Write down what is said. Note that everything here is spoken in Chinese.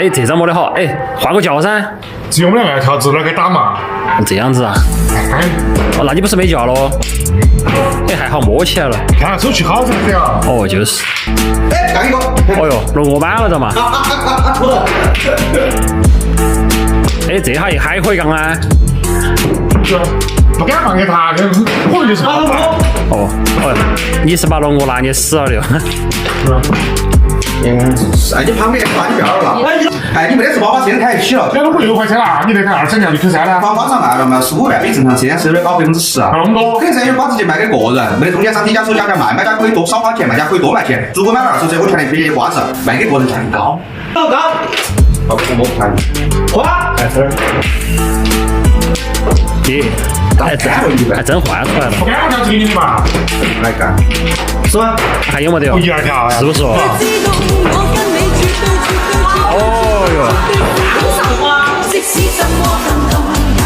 哎，这张摸得好，哎，换个叫噻。只有我们两个调直了给打嘛。这样子啊？哎，哦，那你不是没叫喽？哎，还好摸起来了。看手气好才对啊。哦，就是。哎，干一个。哦哟，龙我满了的嘛。哎，这下还可以杠啊。不敢放给他，我就是好烦。哦，你是把龙我拿捏死了的。哎，你旁边那个你不要了吧？哎，你没得事把车开起了。2个不6块钱啊？你得看20辆，你去3呢？网上卖了嘛，15万比正常车是有点高10%啊。那么多？肯定是有把直接卖给个人，没得中间商低价、手价卖，买家可以多少花钱，卖家可以多卖钱。如果买了2手车，我全力推荐瓜子，卖给个人价更高。高高，我摸不开。花，来分儿。耶，还真换出来了。不敢我调给你嘛？来干，是吧？还有没得哟？不1、2条，是不是哦？